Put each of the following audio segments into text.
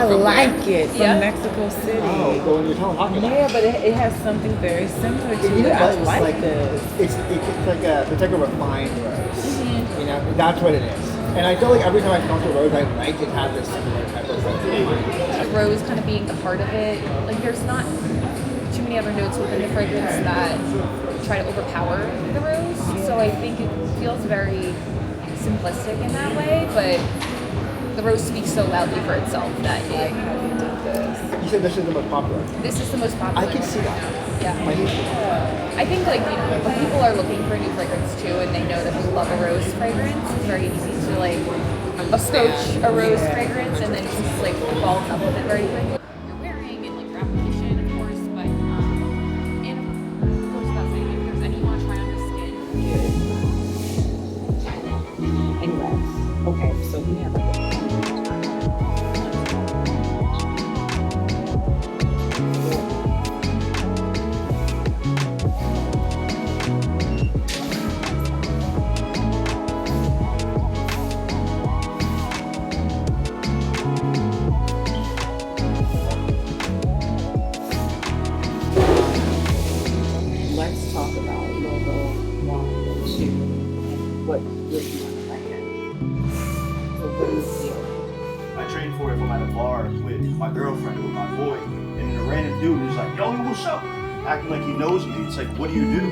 I from like where? it from Yeah. Mexico City. Oh, the one you're talking about. Yeah, but it has something very similar to You know it. I what? like It's this. it's like a refined rose. You know, that's what it is. And I feel like every time I come to a rose, I like it has this similar type of The rose kind of being the heart of it. Like there's not too many other notes within the fragrance that try to overpower the rose. So I think it feels very simplistic in that way, but the rose speaks so loudly for itself that it, You said this is the most popular. this is the most popular. I can see that. Yeah. I can see that. I think like, you know, when people are looking for a new fragrance too and they know that people love a rose fragrance, it's very easy to like approach a rose fragrance and then just like fall in love with it very quickly. You're wearing and like your application, of course, but and of course that's it. If there's any you want to try on your skin. Anyways, okay, so we have a let's talk about logo 1 and 2 and what really you want to like it. So what do you feel? I trained for it from at a bar with my girlfriend or with my boy, and then a random dude is like, yo, what's up? Acting like he knows me. It's like, what do you do?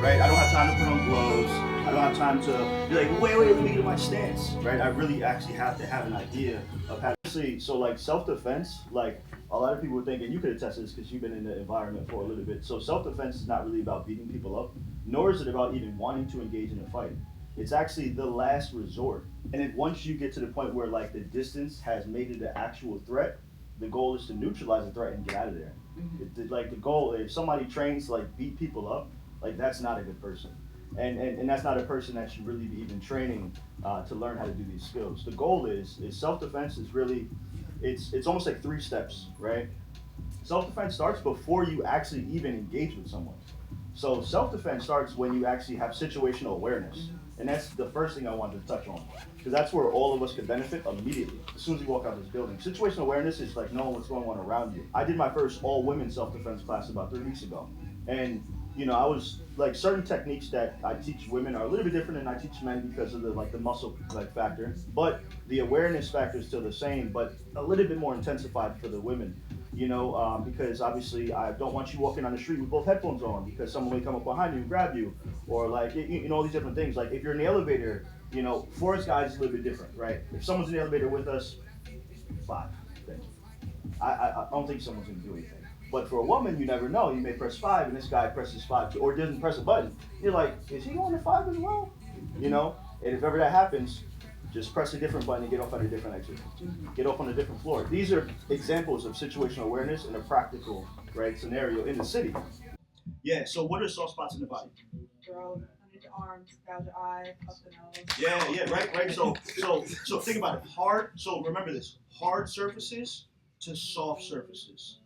Right? I don't have time to put on gloves. I don't have time to be like, wait, let me get to my stance. Right? I really actually have to have an idea of how to see. So like self-defense, like a lot of people are thinking, you could attest to this because you've been in the environment for a little bit. So self-defense is not really about beating people up, nor is it about even wanting to engage in a fight. It's actually the last resort. And then once you get to the point where like the distance has made it an actual threat, the goal is to neutralize the threat and get out of there. Like the goal, if somebody trains to like beat people up, like that's not a good person. And that's not a person that should really be even training to learn how to do these skills. The goal is self-defense is really, it's almost like 3 steps, right? Self-defense starts before you actually even engage with someone. So self-defense starts when you actually have situational awareness. And that's the first thing I wanted to touch on, because that's where all of us could benefit immediately, as soon as you walk out this building. Situational awareness is like knowing what's going on around you. I did my first all-women self-defense class about 3 weeks ago. And, you know, I was like, certain techniques that I teach women are a little bit different than I teach men because of the muscle factor. But the awareness factor is still the same, but a little bit more intensified for the women. You know, because obviously I don't want you walking on the street with both headphones on because someone may come up behind you and grab you, or like, you know, all these different things. Like if you're in the elevator, you know, for us guys it's a little bit different, right? If someone's in the elevator with us, 5, thank you. I don't think someone's gonna do anything. But for a woman, you never know. You may press 5 and this guy presses 5 too, or doesn't press a button. You're like, is he going to 5 as well? You know, and if ever that happens, just press a different button and get off at a different exit. Get off on a different floor. These are examples of situational awareness in a practical, right, scenario in the city. Yeah, so what are soft spots in the body? Girl, underneath the arms, gouge your eye, up the nose. Yeah, right. So think about it. Hard, so remember this, hard surfaces to soft surfaces.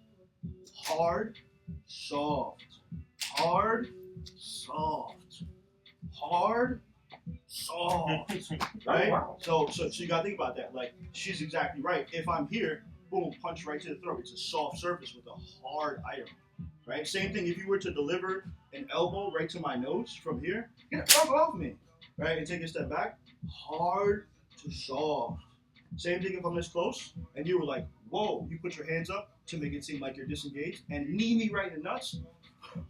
Hard, soft. Hard, soft. Hard, soft, right? So you gotta think about that. Like, she's exactly right. If I'm here, boom, punch right to the throat. It's a soft surface with a hard item, right? Same thing if you were to deliver an elbow right to my nose from here, get the fuck off me, right? And take a step back, hard to soft. Same thing if I'm this close and you were like, whoa, you put your hands up to make it seem like you're disengaged and knee me right in the nuts,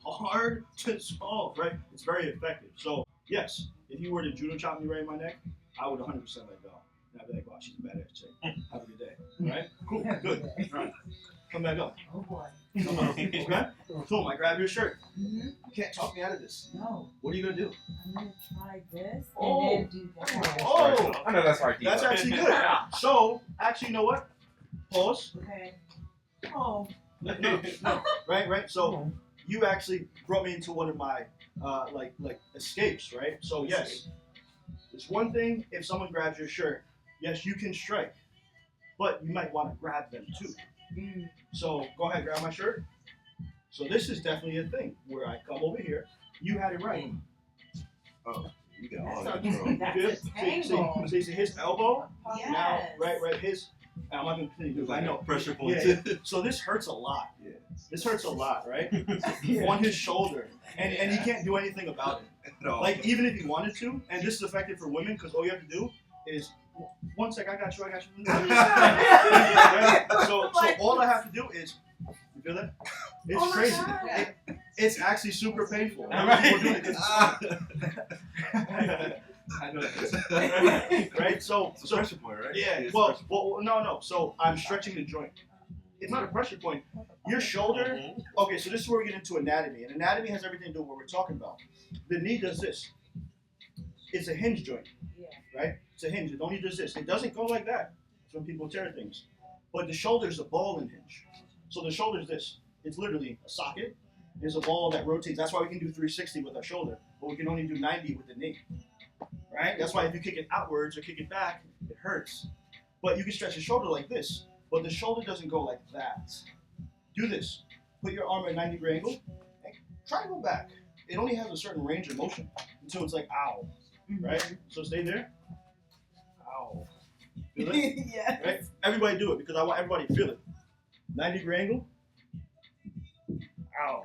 hard to soft, right? It's very effective. So yes, if you were to judo chop me right in my neck, I would 100% let go. And I'd be like, wow, she's a badass chick. Have a good day. All right? Cool. Good. All right. Come back up. Oh boy. Come on. Okay? Boom, I grab your shirt. Mm-hmm. You can't talk me out of this. No. What are you going to do? I'm going to try this Oh. and then do that. Oh! I know that's hard. That's actually good. So, actually, you know what? Pause. Okay. Oh. No. Right? So, you actually brought me into one of my like escapes, right? So yes, it's one thing if someone grabs your shirt. Yes, you can strike, but you might want to grab them too. So go ahead, grab my shirt. So this is definitely a thing where I come over here. You had it right. Oh, you got That's all a, that. that's a tangle. See his elbow. Yes. Now, right. I'm not gonna continue because I know Pressure point. Yeah. So this hurts a lot. Yeah. This hurts a lot, right? On his shoulder, and he can't do anything about it. Like even if he wanted to, and this is effective for women because all you have to do is 1 sec. I got you. So all I have to do is, you feel that? It's crazy. It's actually super painful. We're doing it 'cause I know that. Right? So pressure point, right? Yeah. Well, no. So I'm stretching the joint. It's not a pressure point. Your shoulder. Okay, so this is where we get into anatomy, and anatomy has everything to do with what we're talking about. The knee does this. It's a hinge joint, right? It's a hinge. It only does this. It doesn't go like that. That's when people tear things. But the shoulder's a ball and hinge. So the shoulder's this. It's literally a socket. There's a ball that rotates. That's why we can do 360 with our shoulder, but we can only do 90 with the knee. Right? That's why if you kick it outwards or kick it back, it hurts. But you can stretch your shoulder like this, but the shoulder doesn't go like that. Do this. Put your arm at a 90-degree angle and try to go back. It only has a certain range of motion until it's like, ow. Right? So stay there. Ow. Feel it? Yes. Right? Everybody do it because I want everybody to feel it. 90-degree angle. Ow.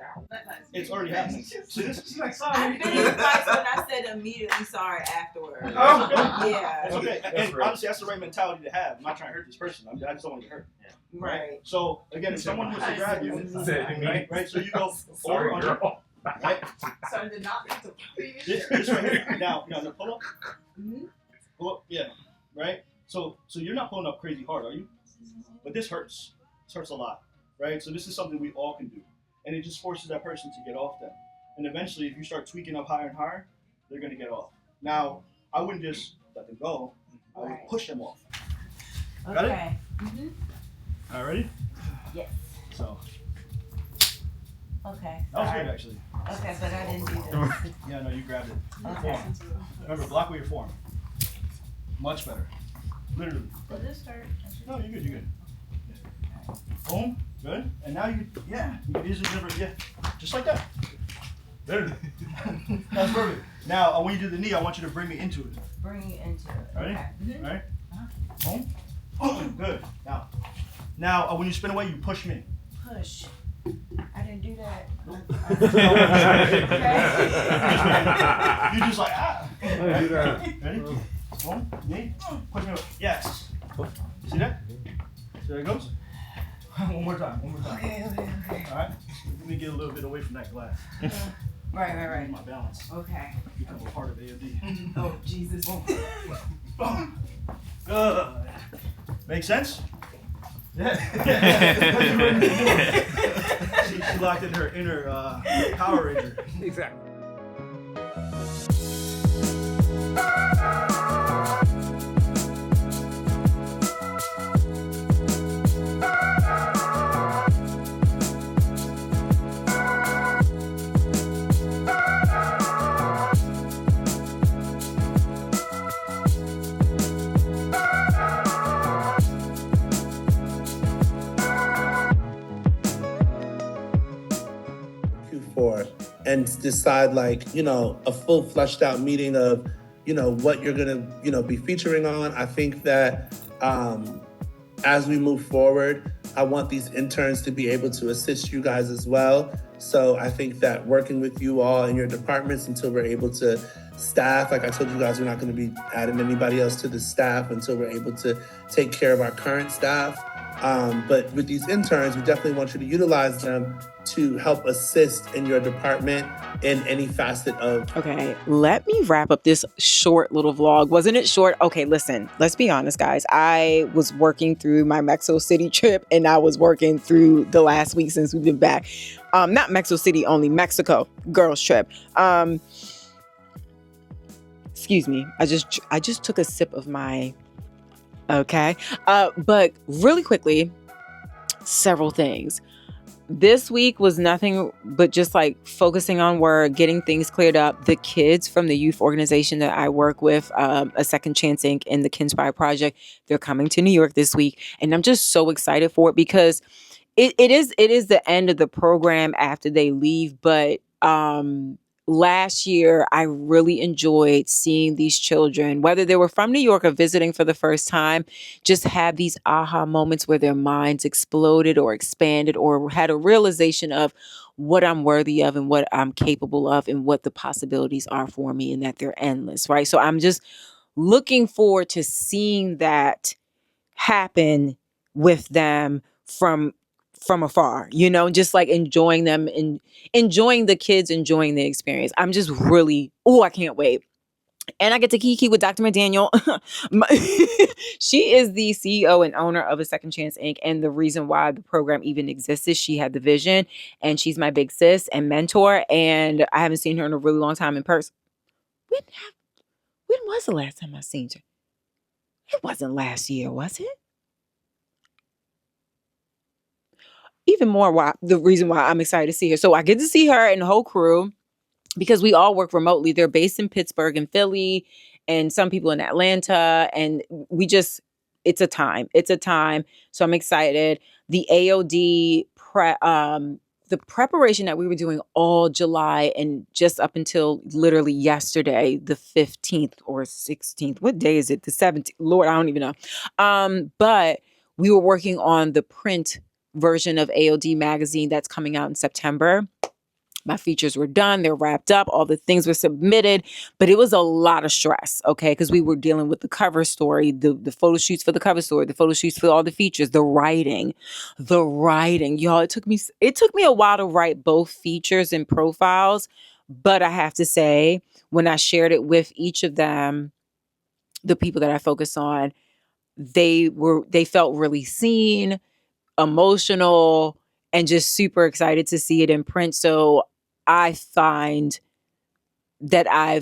It's already happening. See this? She's like, sorry. I finished twice when I said immediately sorry afterwards. Oh, okay. Yeah. That's okay. And right. honestly, that's the right mentality to have. I'm not trying to hurt this person. I just don't want to get hurt. Right. So again, if someone was to grab you, right? So you go Sorry, over under, girl. right? So did not make the This right here. Now pull up. Mhm. Pull up. Yeah. Right. So you're not pulling up crazy hard, are you? But this hurts. This hurts a lot, right? So this is something we all can do, and it just forces that person to get off them. And eventually, if you start tweaking up higher and higher, they're gonna get off. Now, I wouldn't just let them go. I would push them off. Got it? Okay. Mm-hmm. All right, ready? Yes. So Okay. that was Sorry. good, actually. Okay, but I didn't do this. Yeah, no, you grabbed it. Okay. Remember, block with your form. Much better. Literally. Will this hurt? No, you're good. You're good. Yeah. Boom. Good. And now you can easily deliver. Yeah, just like that. There. That's perfect. Now, when you do the knee, I want you to bring me into it. Bring it into it. Ready? Okay. Mhm. All right. Boom. Oh, good. Now, when you spin away, you push me. Push. I didn't do that. You just like do that. Ready? Boom. Knee. Push me away. Yes. See that? See how it goes? One more time. Okay. All right. Let me get a little bit away from that glass. Right. My balance. Okay. Become a part of AOD. Oh, Jesus. Boom. Good. Make sense? Yeah. she locked in her inner Power Ranger. Exactly. For and decide a full fleshed out meeting of what you're gonna be featuring on. I think that as we move forward, I want these interns to be able to assist you guys as well. So I think that working with you all in your departments until we're able to staff, like I told you guys, we're not going to be adding anybody else to the staff until we're able to take care of our current staff. But with these interns, we definitely want you to utilize them to help assist in your department in any facet of. Okay, let me wrap up this short little vlog. Wasn't it short? Okay, listen, let's be honest, guys. I was working through my Mexico City trip, and I was working through the last week since we've been back. Not Mexico City only, Mexico girls trip. Excuse me. I just took a sip of my. Okay. But really quickly, several things. This week was nothing but just focusing on work, getting things cleared up. The kids from the youth organization that I work with, A Second Chance Inc. and the Kinspire Project, they're coming to New York this week. And I'm just so excited for it because it is the end of the program after they leave. But last year, I really enjoyed seeing these children, whether they were from New York or visiting for the first time, just have these aha moments where their minds exploded or expanded or had a realization of what I'm worthy of and what I'm capable of and what the possibilities are for me, and that they're endless, right? So I'm just looking forward to seeing that happen with them from afar, just like enjoying them and enjoying the kids, enjoying the experience. I'm just really, I can't wait. And I get to kiki with Dr. McDaniel. She is the CEO and owner of A Second Chance Inc. And the reason why the program even exists is she had the vision, and she's my big sis and mentor. And I haven't seen her in a really long time in person. When was the last time I seen her? It wasn't last year, was it? Even more why the reason why I'm excited to see her. So I get to see her and the whole crew because we all work remotely. They're based in Pittsburgh and Philly, and some people in Atlanta. And it's a time. It's a time. So I'm excited. The AOD the preparation that we were doing all July and just up until literally yesterday, the 15th or 16th. What day is it? The 17th. Lord, I don't even know. But we were working on the print version of AOD magazine that's coming out in September. My features were done. They're wrapped up. All the things were submitted, but it was a lot of stress, okay? Because we were dealing with the cover story, the photo shoots for the cover story, the photo shoots for all the features, the writing, y'all. It took me a while to write both features and profiles, but I have to say, when I shared it with each of them, the people that I focus on, they felt really seen, emotional, and just super excited to see it in print. So I find that I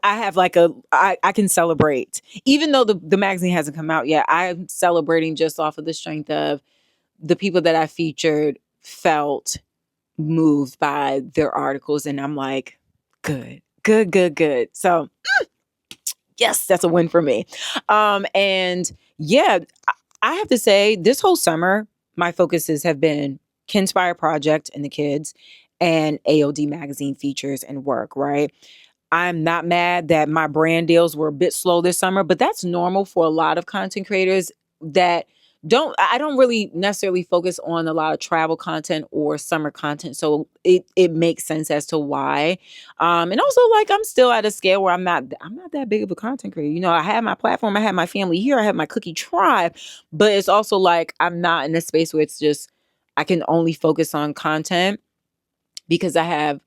have like I can celebrate, even though the magazine hasn't come out yet. I'm celebrating just off of the strength of the people that I featured felt moved by their articles. And I'm like, good. So yes, that's a win for me. And yeah, I have to say this whole summer, my focuses have been Kinspire Project and the kids and AOD magazine features and work, right? I'm not mad that my brand deals were a bit slow this summer, but that's normal for a lot of content creators that I don't really necessarily focus on a lot of travel content or summer content. So it makes sense as to why. And also, like, I'm still at a scale where I'm not that big of a content creator. I have my platform, I have my family here, I have my cookie tribe, but it's also like I'm not in a space where it's just I can only focus on content because I have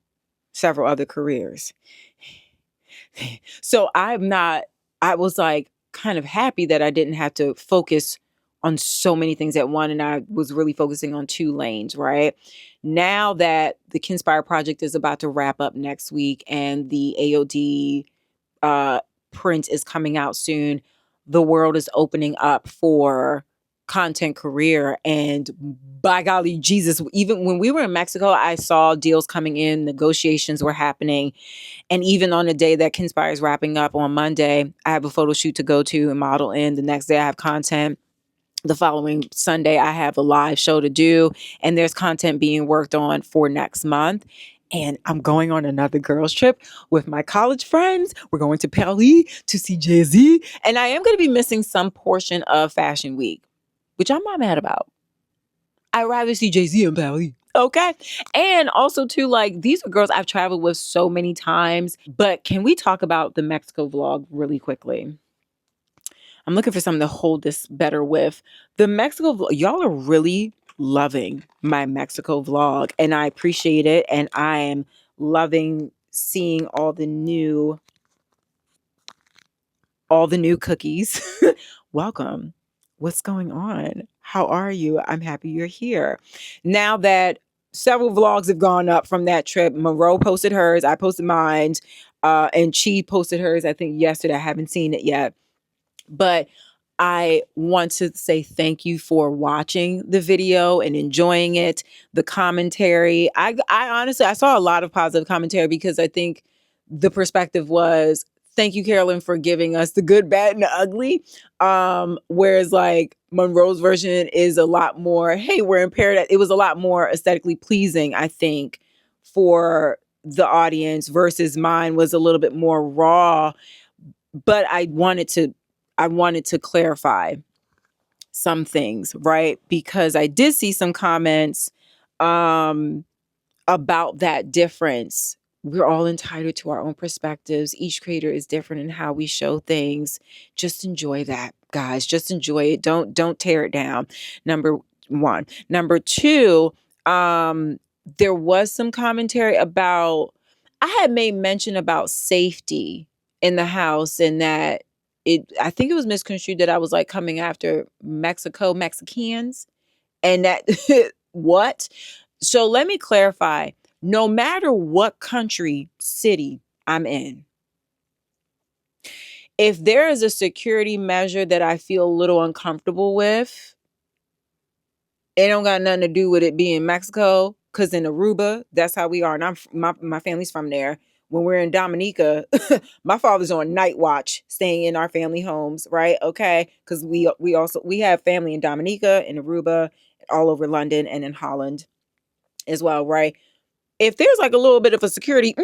several other careers. So I was like kind of happy that I didn't have to focus on so many things at one, and I was really focusing on two lanes, right? Now that the Kinspire project is about to wrap up next week and the AOD print is coming out soon, the world is opening up for content career. And by golly, Jesus, even when we were in Mexico, I saw deals coming in, negotiations were happening. And even on the day that Kinspire is wrapping up on Monday, I have a photo shoot to go to and model in. The next day I have content. The following Sunday, I have a live show to do, and there's content being worked on for next month. And I'm going on another girls trip with my college friends. We're going to Paris to see Jay-Z. And I am going to be missing some portion of Fashion Week, which I'm not mad about. I'd rather see Jay-Z in Paris. Okay. And also too, like, these are girls I've traveled with so many times. But can we talk about the Mexico vlog really quickly? I'm looking for something to hold this better with. The Mexico vlog, y'all are really loving my Mexico vlog, and I appreciate it. And I am loving seeing all the new cookies. Welcome. What's going on? How are you? I'm happy you're here. Now that several vlogs have gone up from that trip, Monroe posted hers, I posted mine, and she posted hers, I think yesterday. I haven't seen it yet. But I want to say thank you for watching the video and enjoying it, the commentary. I honestly, I saw a lot of positive commentary because I think the perspective was, thank you, Carolyn, for giving us the good, bad, and the ugly. Whereas like Monroe's version is a lot more, hey, we're in paradise. It was a lot more aesthetically pleasing, I think, for the audience versus mine was a little bit more raw. But I wanted to clarify some things, right? Because I did see some comments about that difference. We're all entitled to our own perspectives. Each creator is different in how we show things. Just enjoy that, guys. Just enjoy it. Don't tear it down. Number one. Number two, there was some commentary about, I had made mention about safety in the house, and that I think it was misconstrued that I was like coming after Mexicans, and that what? So let me clarify. No matter what country, city I'm in, if there is a security measure that I feel a little uncomfortable with, it don't got nothing to do with it being Mexico. Because in Aruba, that's how we are. And my family's from there. When we're in Dominica, my father's on night watch, staying in our family homes, right? Okay, because we have family in Dominica, in Aruba, all over London, and in Holland as well, right? If there's like a little bit of a security,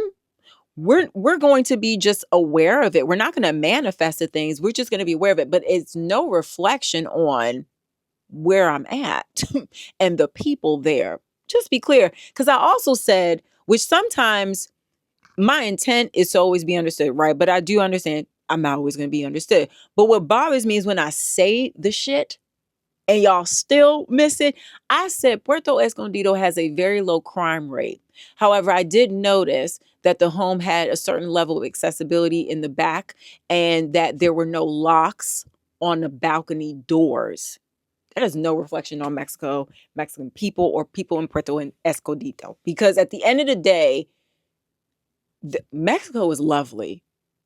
we're going to be just aware of it. We're not going to manifest the things. We're just going to be aware of it. But it's no reflection on where I'm at and the people there. Just be clear. Because I also said, which sometimes my intent is to always be understood, right? But I do understand I'm not always going to be understood. But what bothers me is when I say the shit and y'all still miss it. I said Puerto Escondido has a very low crime rate. However, I did notice that the home had a certain level of accessibility in the back, and that there were no locks on the balcony doors. That is no reflection on Mexican people, or people in Puerto Escondido. Because at the end of the day, Mexico is lovely.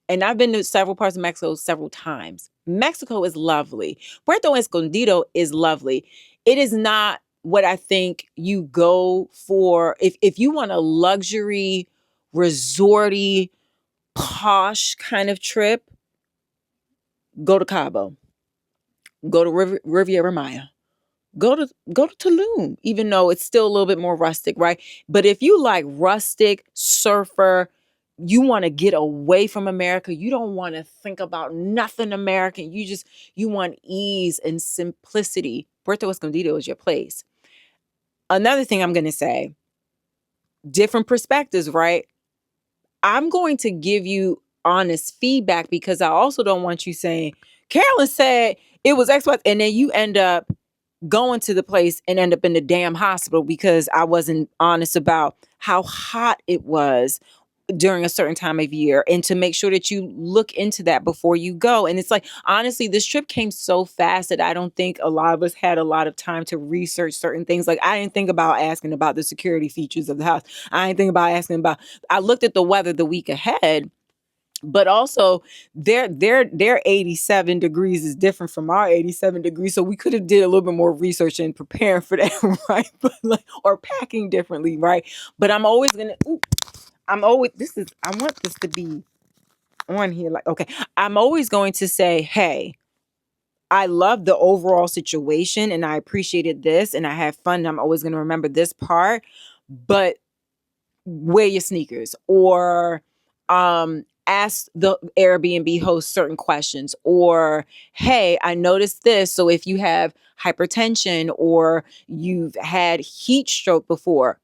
And I've been to several parts of Mexico several times. Mexico is lovely. Puerto Escondido is lovely. It is not what I think you go for. If you want a luxury, resorty, posh kind of trip, go to Cabo. Go to Riviera Maya. Go to Tulum, even though it's still a little bit more rustic, right? But if you like rustic, surfer, you want to get away from America, you don't want to think about nothing American, you want ease and simplicity, Puerto Escondido is your place. Another thing I'm going to say, different perspectives, right? I'm going to give you honest feedback, because I also don't want you saying, Carolyn said it was X, Y, and then you end up going to the place and end up in the damn hospital because I wasn't honest about how hot it was during a certain time of year, and to make sure that you look into that before you go. And it's like, honestly, this trip came so fast that I don't think a lot of us had a lot of time to research certain things. Like, I didn't think about asking about the security features of the house. I didn't think about asking about, I looked at the weather the week ahead, but also their 87 degrees is different from our 87 degrees. So we could have did a little bit more research and preparing for that, right? But or packing differently, right? But I want this to be on here. Like, okay, I'm always going to say, hey, I love the overall situation and I appreciated this and I had fun. And I'm always going to remember this part, but wear your sneakers, or ask the Airbnb host certain questions, or, hey, I noticed this. So if you have hypertension or you've had heat stroke before,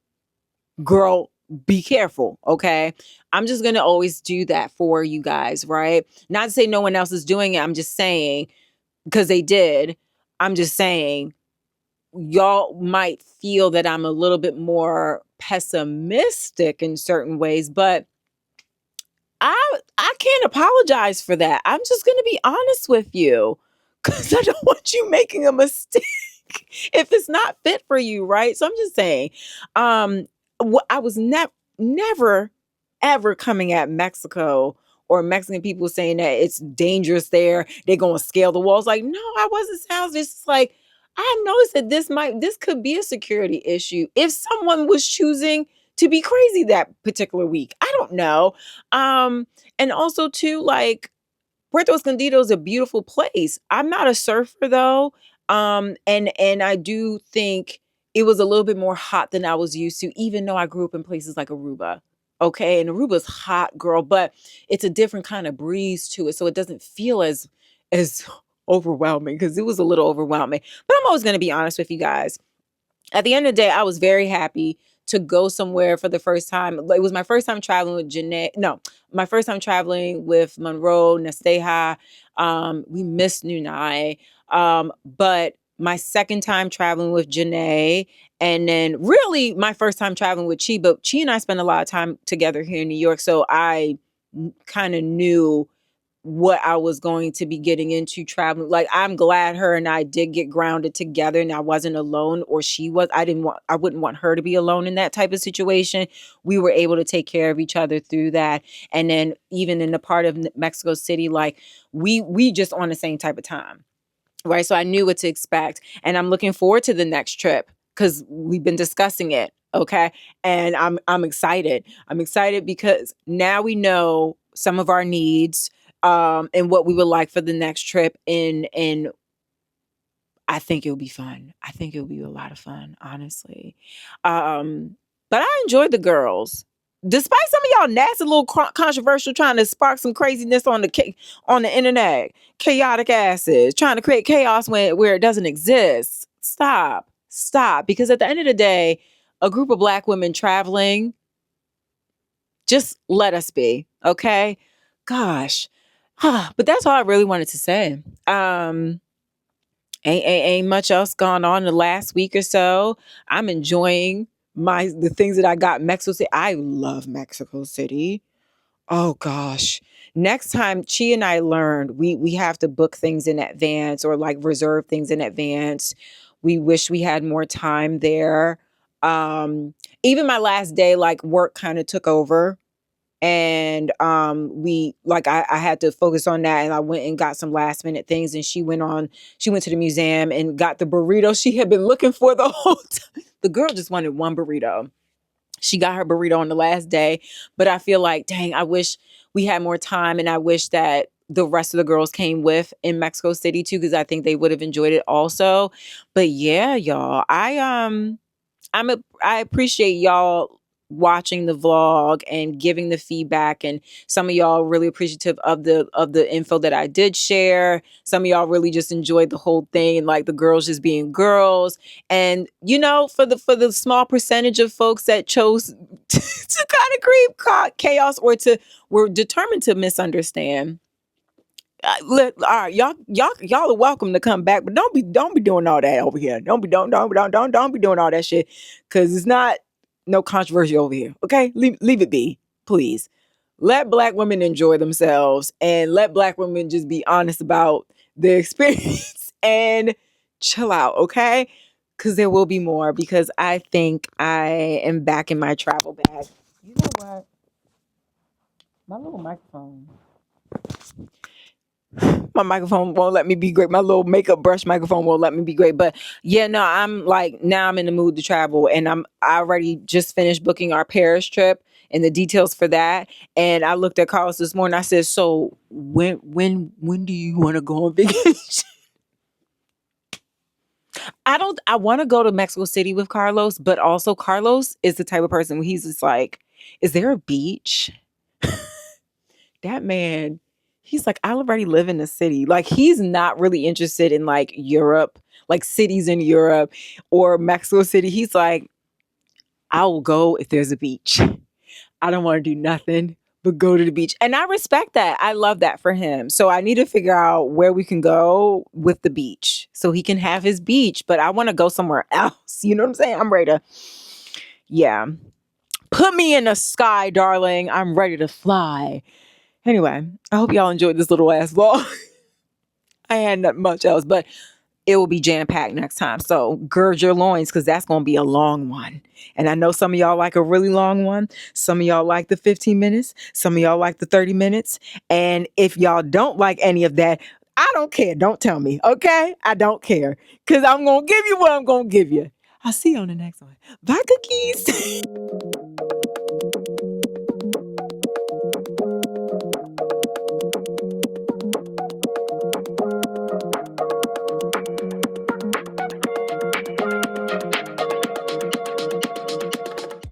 girl, be careful. Okay. I'm just going to always do that for you guys, right? Not to say no one else is doing it. I'm just saying, because they did, I'm just saying, y'all might feel that I'm a little bit more pessimistic in certain ways, but I can't apologize for that. I'm just going to be honest with you, because I don't want you making a mistake if it's not fit for you, right? So I'm just saying, I was never ever coming at Mexico or Mexican people saying that it's dangerous there, they're going to scale the walls. Like, no, I wasn't sounds just like, I noticed that this could be a security issue if someone was choosing to be crazy that particular week. I don't know. And also too, like, Puerto Escondido is a beautiful place. I'm not a surfer though. And I do think it was a little bit more hot than I was used to, even though I grew up in places like Aruba. Okay. And Aruba's hot, girl, but it's a different kind of breeze to it. So it doesn't feel as overwhelming, because it was a little overwhelming. But I'm always going to be honest with you guys. At the end of the day, I was very happy to go somewhere for the first time. It was my first time traveling with Janae. No, my first time traveling with Monroe, Nasteja. We missed Nunai. But my second time traveling with Janae, and then really my first time traveling with Chi. But Chi and I spent a lot of time together here in New York, so I kind of knew what I was going to be getting into traveling. Like, I'm glad her and I did get grounded together and I wasn't alone, or she was. I wouldn't want her to be alone in that type of situation. We were able to take care of each other through that. And then even in the part of Mexico City, like we just on the same type of time. Right. So I knew what to expect. And I'm looking forward to the next trip because we've been discussing it. Okay. And I'm excited. I'm excited because now we know some of our needs, and what we would like for the next trip. And I think it'll be fun. I think it'll be a lot of fun, honestly. But I enjoyed the girls. Despite some of y'all nasty little controversial trying to spark some craziness on the internet, chaotic asses trying to create chaos where it doesn't exist. Stop. Because at the end of the day, a group of Black women traveling, just let us be, okay? Gosh. But that's all I really wanted to say. Ain't much else gone on the last week or so. I'm enjoying the things that I got in Mexico City. I love Mexico City. Oh gosh. Next time Chi and I learned we have to book things in advance, or like reserve things in advance. We wish we had more time there. Even my last day, like, work kind of took over. And I had to focus on that, and I went and got some last minute things, and she went to the museum and got the burrito she had been looking for the whole time. The girl just wanted one burrito. She got her burrito on the last day, but I feel like, dang, I wish we had more time, and I wish that the rest of the girls came with in Mexico City too, because I think they would have enjoyed it also. But yeah, y'all, I appreciate y'all watching the vlog and giving the feedback, and some of y'all really appreciative of the info that I did share. Some of y'all really just enjoyed the whole thing, and like the girls just being girls. And for the small percentage of folks that chose to kind of create chaos, or were determined to misunderstand, all right, y'all are welcome to come back, but don't be doing all that over here. Don't be doing all that shit, because it's not no controversy over here. Okay, leave it be, please. Let Black women enjoy themselves, and let Black women just be honest about their experience and chill out. Okay, because there will be more. Because I think I am back in my travel bag. You know what? My little microphone. My microphone won't let me be great. My little makeup brush microphone won't let me be great. But yeah, no, now I'm in the mood to travel, and I already just finished booking our Paris trip and the details for that. And I looked at Carlos this morning. I said, so when do you want to go on vacation? I want to go to Mexico City with Carlos, but also Carlos is the type of person where he's just like, is there a beach? That man, he's like, I already live in the city. Like, he's not really interested in like Europe, like cities in Europe or Mexico City. He's like, I will go if there's a beach. I don't want to do nothing but go to the beach. And I respect that. I love that for him. So I need to figure out where we can go with the beach so he can have his beach. But I want to go somewhere else. You know what I'm saying? I'm ready to, yeah. Put me in the sky, darling. I'm ready to fly. Anyway, I hope y'all enjoyed this little ass vlog. I had not much else, but it will be jam-packed next time. So gird your loins, because that's going to be a long one. And I know some of y'all like a really long one. Some of y'all like the 15 minutes. Some of y'all like the 30 minutes. And if y'all don't like any of that, I don't care. Don't tell me, okay? I don't care, because I'm going to give you what I'm going to give you. I'll see you on the next one. Bye, cookies.